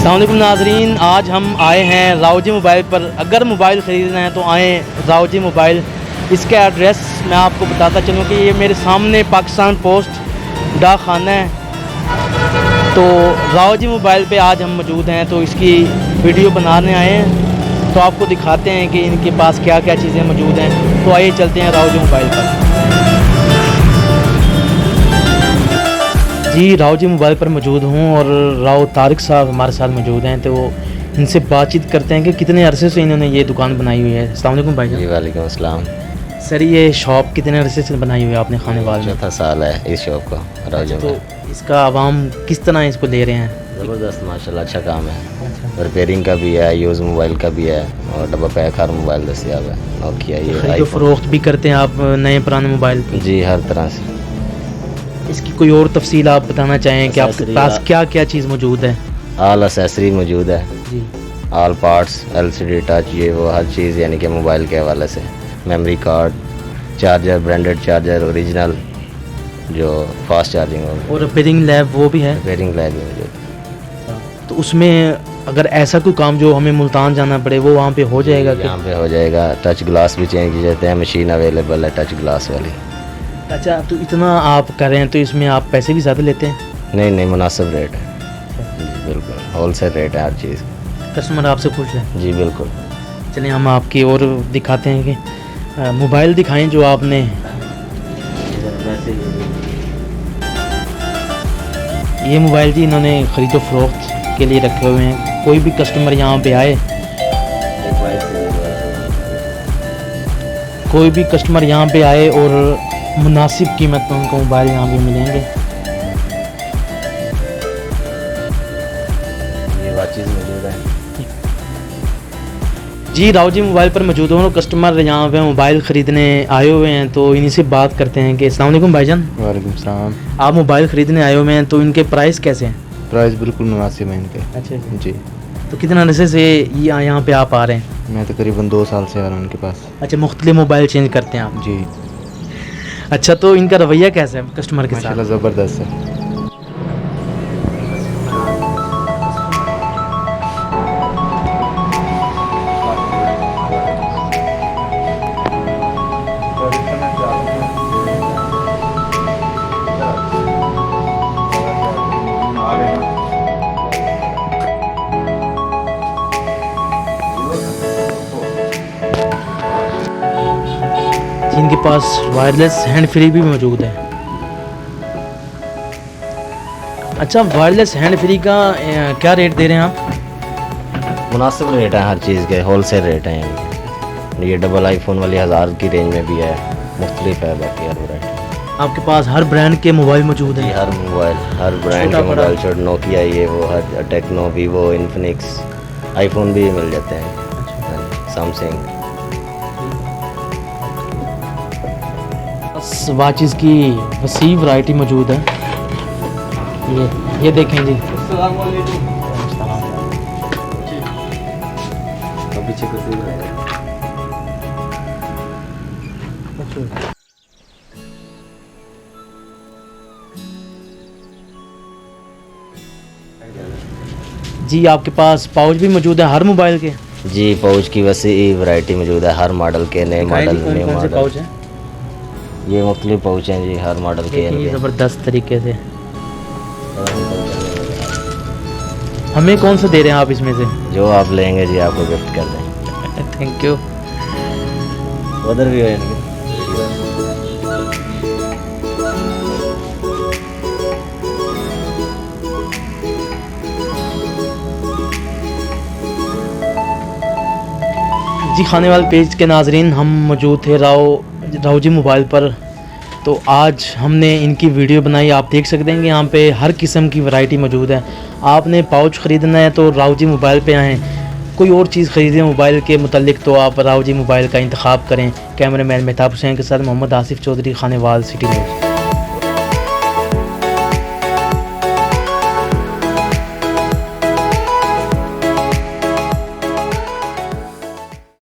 अस्सलाम वालेकुम नाज़रीन, आज हम आए हैं रावजी मोबाइल पर। अगर मोबाइल ख़रीदना है तो आएँ रावजी मोबाइल। इसका एड्रेस मैं आपको बताता चलूँ कि ये मेरे सामने पाकिस्तान पोस्ट डाक खाना है। तो रावजी मोबाइल पे आज हम मौजूद हैं, तो इसकी वीडियो बनाने आए हैं, तो आपको दिखाते हैं कि इनके पास क्या क्या चीज़ें मौजूद हैं। तो आइए चलते हैं रावजी मोबाइल पर। जी रावजी मोबाइल पर मौजूद हूँ और राव तारिक साहब हमारे साथ मौजूद हैं, तो वो इनसे बातचीत करते हैं कि कितने अरसे से इन्होंने ये दुकान बनाई हुई है। अस्सलाम वालेकुम भाई। जी वालेकुम अस्सलाम। सर ये शॉप कितने अरसे से बनाई हुई है आपने खाने वाले में? चौथा साल है इस शॉप को रावजी तो में। इसका आवाम किस तरह इसको ले रहे हैं? ज़बरदस्त माशाल्लाह, अच्छा काम है। रिपेयरिंग का भी है, यूज़ मोबाइल का भी है और डब्बा पैक हर मोबाइल दस्तियाब है। नोकिया ये खरीदो फरोख्त भी करते हैं आप नए पुराने मोबाइल की? जी हर तरह से। इसकी कोई और तफसील आप बताना चाहें कि आपके पास क्या क्या चीज़ मौजूद है? ऑल एसेसरी मौजूद है, जी ऑल पार्ट्स, LCD टच, ये वो हर चीज़, यानी कि मोबाइल के हवाले से। Memory card, charger, branded charger original जो फास्ट चार्जिंग हो, और रिपेयरिंग लैब वो भी है? रिपेयरिंग लैब भी मौजूद। तो उसमें अगर ऐसा कोई काम जो हमें मुल्तान जाना पड़े वो वहाँ पे हो जाएगा क्या? यहाँ पे हो जाएगा। टच ग्लास भी चेंज किए जाते हैं, मशीन अवेलेबल है टच ग्लास वाली। अच्छा, तो इतना आप कर रहे हैं तो इसमें आप पैसे भी ज़्यादा लेते हैं? नहीं, मुनासिब रेट है जी, बिल्कुल होलसेल रेट है हर चीज़। कस्टमर आपसे खुश है? जी बिल्कुल। चलिए हम आपकी और दिखाते हैं कि मोबाइल दिखाएं जो आपने। ये मोबाइल जी इन्होंने ख़रीदो फरोख्त के लिए रखे हुए हैं। कोई भी कस्टमर यहाँ पे आए, कोई भी कस्टमर यहाँ पे आए और मुनासिब कीमत में उनको मोबाइल यहाँ पे मिलेंगे। ये वाचीज़ मौजूद है जी रावजी मोबाइल पर मौजूद हो कस्टमर यहाँ पे मोबाइल ख़रीदने आए हुए हैं, तो इन्हीं से बात करते हैं कि अस्सलाम वालेकुम भाईजान। वालेकुम सलाम। आप मोबाइल ख़रीदने आए हुए हैं, तो इनके प्राइस कैसे हैं? प्राइस बिल्कुल मुनासिब है इनके। अच्छा जी, तो कितना अरसे से यहाँ पे आप आ रहे हैं? मैं तकरीबन 2 साल से आ रहा हूँ उनके पास। अच्छा, मुख्तलिफ मोबाइल चेंज करते हैं आप? जी अच्छा, तो इनका रवैया कैसा है कस्टमर के साथ? माशाल्लाह ज़बरदस्त है। इनके पास वायरलेस हैंड फ्री भी मौजूद है। अच्छा, वायरलेस हैंड फ्री का क्या रेट दे रहे हैं आप? मुनासिब रेट है हर चीज़ के, होलसेल रेट हैं यानी। ये डबल आईफोन वाली 1000 की रेंज में भी है, मुख्तलिफ है बाकी हर वैरायटी। आपके पास हर ब्रांड के मोबाइल मौजूद जी हैं? हर मोबाइल, हर ब्रांड छोटा के बड़ा? मोबाइल, छोटे नोकिया ये वो, हर टेक्नो, वीवो, इन्फिनिक्स, आईफोन भी मिल जाते हैं, सैमसंग। वाचेस की वसी वैरायटी मौजूद है। ये देखें जी। जी आपके पास पाउच भी मौजूद है हर मोबाइल के? जी पाउच की वैसे वैरायटी मौजूद है हर मॉडल के, नए मॉडल, न्यू कौन से मॉडल। पाउच है? ये मुख्तलिफ पाउच हैं जी हर मॉडल के। ये ज़बरदस्त तरीके से। हमें कौन सा दे रहे हैं आप इसमें से? जो आप लेंगे जी आपको गिफ्ट कर देंगे। Thank you. उधर भी है। जी खाने वाले पेज के नाजरीन, हम मौजूद थे रावजी मोबाइल पर। तो आज हमने इनकी वीडियो बनाई। आप देख सकते हैं कि यहाँ पे हर किस्म की वैरायटी मौजूद है। आपने पाउच ख़रीदना है तो रावजी मोबाइल पे आएँ। कोई और चीज़ ख़रीदें मोबाइल के मुतल्लिक तो आप रावजी मोबाइल का इंतखाब करें। कैमरामैन मेहताब हुसैन के साथ मोहम्मद आसिफ चौधरी, खानेवाल, सिटी न्यूज़।